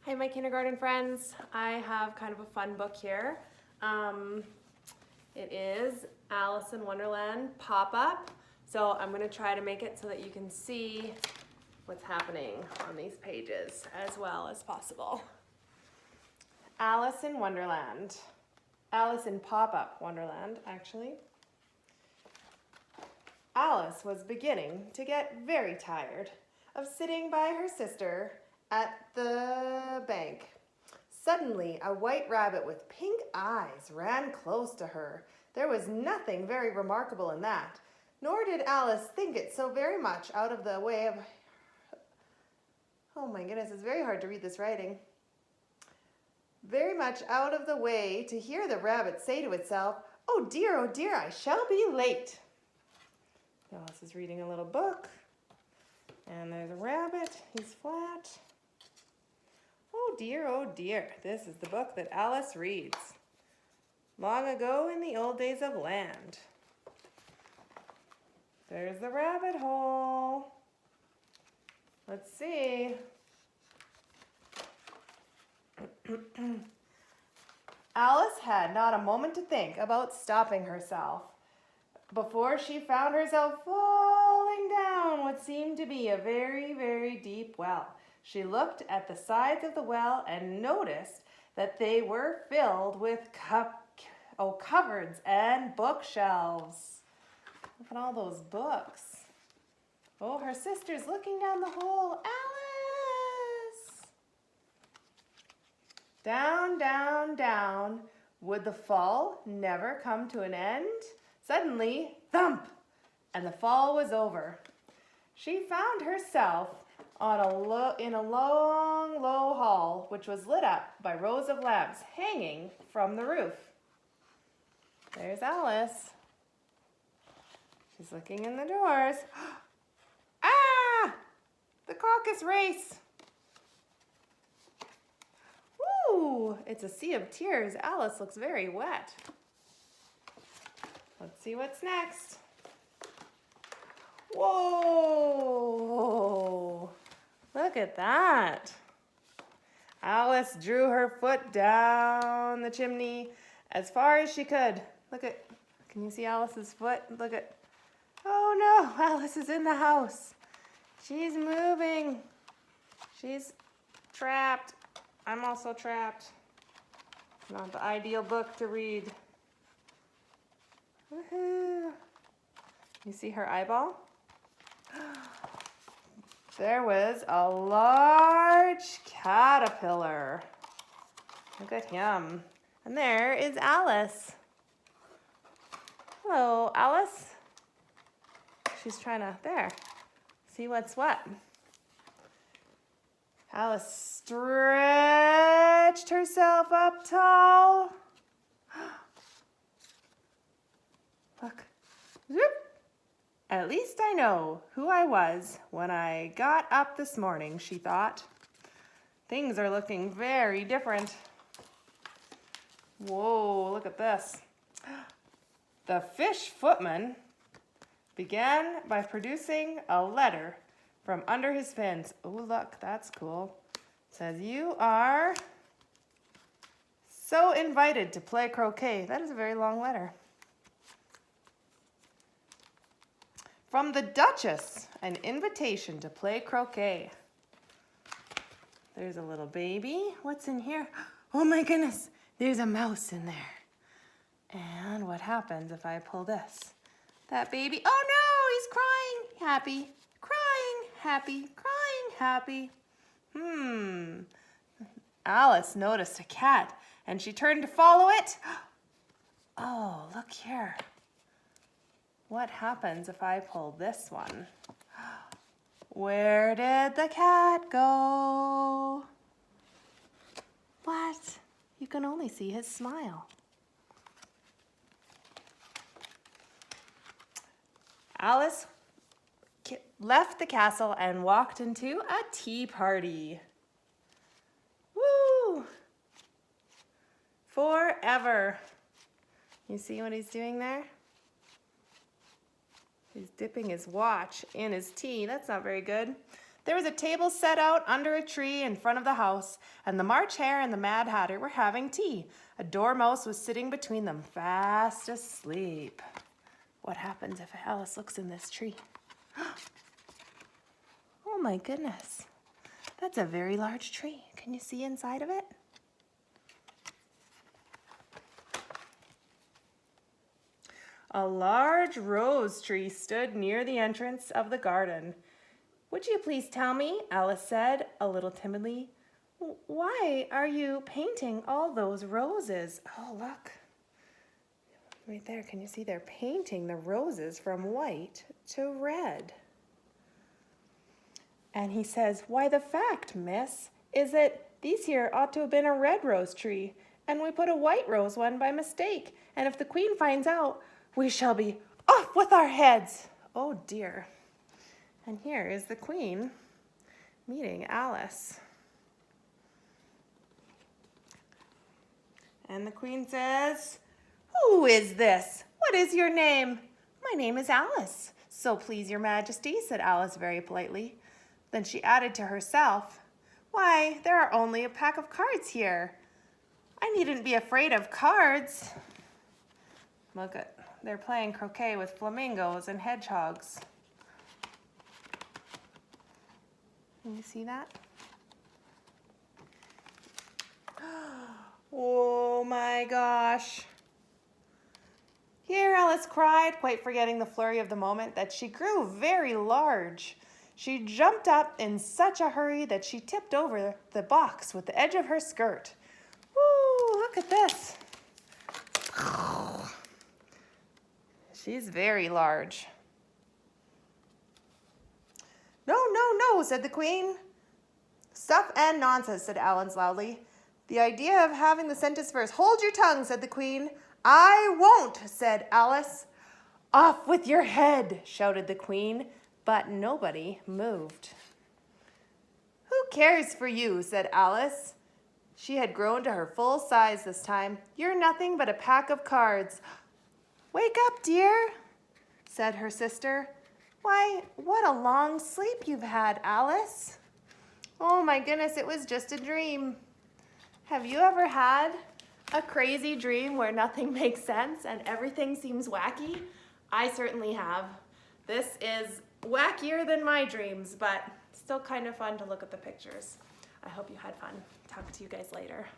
Hi, my kindergarten friends. I have kind of a fun book here. It is Alice in Wonderland pop-up. So I'm going to try to make it so that you can see what's happening on these pages as well as possible. Alice in Wonderland. Alice in pop-up Wonderland, actually. Alice was beginning to get very tired of sitting by her sister at the bank. Suddenly, a white rabbit with pink eyes ran close to her. There was nothing very remarkable in that, nor did Alice think it so very much out of the way of... Oh my goodness, it's very hard to read this writing. Very much out of the way to hear the rabbit say to itself, oh dear, I shall be late." Alice is reading a little book, and there's a rabbit. He's flat. Oh dear, this is the book that Alice reads. Long ago in the old days of land. There's the rabbit hole. Let's see. Alice had not a moment to think about stopping herself before she found herself falling down what seemed to be a very, very deep well. She looked at the sides of the well and noticed that they were filled with cupboards and bookshelves. Look at all those books. Oh, her sister's looking down the hole. Alice! Down, down, down. Would the fall never come to an end? Suddenly, thump! And the fall was over. She found herself in a long, low hall, which was lit up by rows of lamps hanging from the roof. There's Alice. She's looking in the doors. Ah! The caucus race. Woo! It's a sea of tears. Alice looks very wet. Let's see what's next. Whoa! Look at that. Alice drew her foot down the chimney as far as she could. Can you see Alice's foot? Oh no, Alice is in the house. She's moving. She's trapped. I'm also trapped. Not the ideal book to read. Woohoo! You see her eyeball? There was a large caterpillar. Look at him. And there is Alice. Hello, Alice. She's trying to, see what's what. Alice stretched herself up tall. Look. Zoop. At least I know who I was when I got up this morning, she thought. Things are looking very different. Whoa, look at this. The fish footman began by producing a letter from under his fins. Oh, look, that's cool. It says, you are so invited to play croquet. That is a very long letter. From the Duchess, an invitation to play croquet. There's a little baby. What's in here? Oh my goodness, there's a mouse in there. And what happens if I pull this? That baby, oh no, he's crying, happy, crying, happy, crying, happy. Alice noticed a cat and she turned to follow it. Oh, look here. What happens if I pull this one? Where did the cat go? What? You can only see his smile. Alice left the castle and walked into a tea party. Woo! Forever. You see what he's doing there? He's dipping his watch in his tea. That's not very good. There was a table set out under a tree in front of the house, and the March Hare and the Mad Hatter were having tea. A dormouse was sitting between them, fast asleep. What happens if Alice looks in this tree? Oh my goodness, that's a very large tree. Can you see inside of it? A large rose tree stood near the entrance of the garden. "Would you please tell me," Alice said, a little timidly, "why are you painting all those roses?" Oh, look. Right there, can you see they're painting the roses from white to red? And he says, "Why, the fact, miss, is that these here ought to have been a red rose tree, and we put a white rose one by mistake, and if the queen finds out, we shall be off with our heads." Oh dear. And here is the queen meeting Alice. And the queen says, "Who is this? What is your name?" "My name is Alice, so please your majesty," said Alice very politely. Then she added to herself, "Why, there are only a pack of cards here. I needn't be afraid of cards." Look at, they're playing croquet with flamingos and hedgehogs. Can you see that? Oh my gosh. Here Alice cried, quite forgetting the flurry of the moment, that she grew very large. She jumped up in such a hurry that she tipped over the box with the edge of her skirt. Woo, look at this. She's very large. "No, no, no," said the queen. "Stuff and nonsense," said Alice loudly. "The idea of having the sentence first." "Hold your tongue," said the queen. "I won't," said Alice. "Off with your head," shouted the queen, but nobody moved. "Who cares for you?" said Alice. She had grown to her full size this time. "You're nothing but a pack of cards." "Wake up, dear," said her sister. "Why, what a long sleep you've had, Alice." "Oh my goodness, it was just a dream." Have you ever had a crazy dream where nothing makes sense and everything seems wacky? I certainly have. This is wackier than my dreams, but still kind of fun to look at the pictures. I hope you had fun. Talk to you guys later.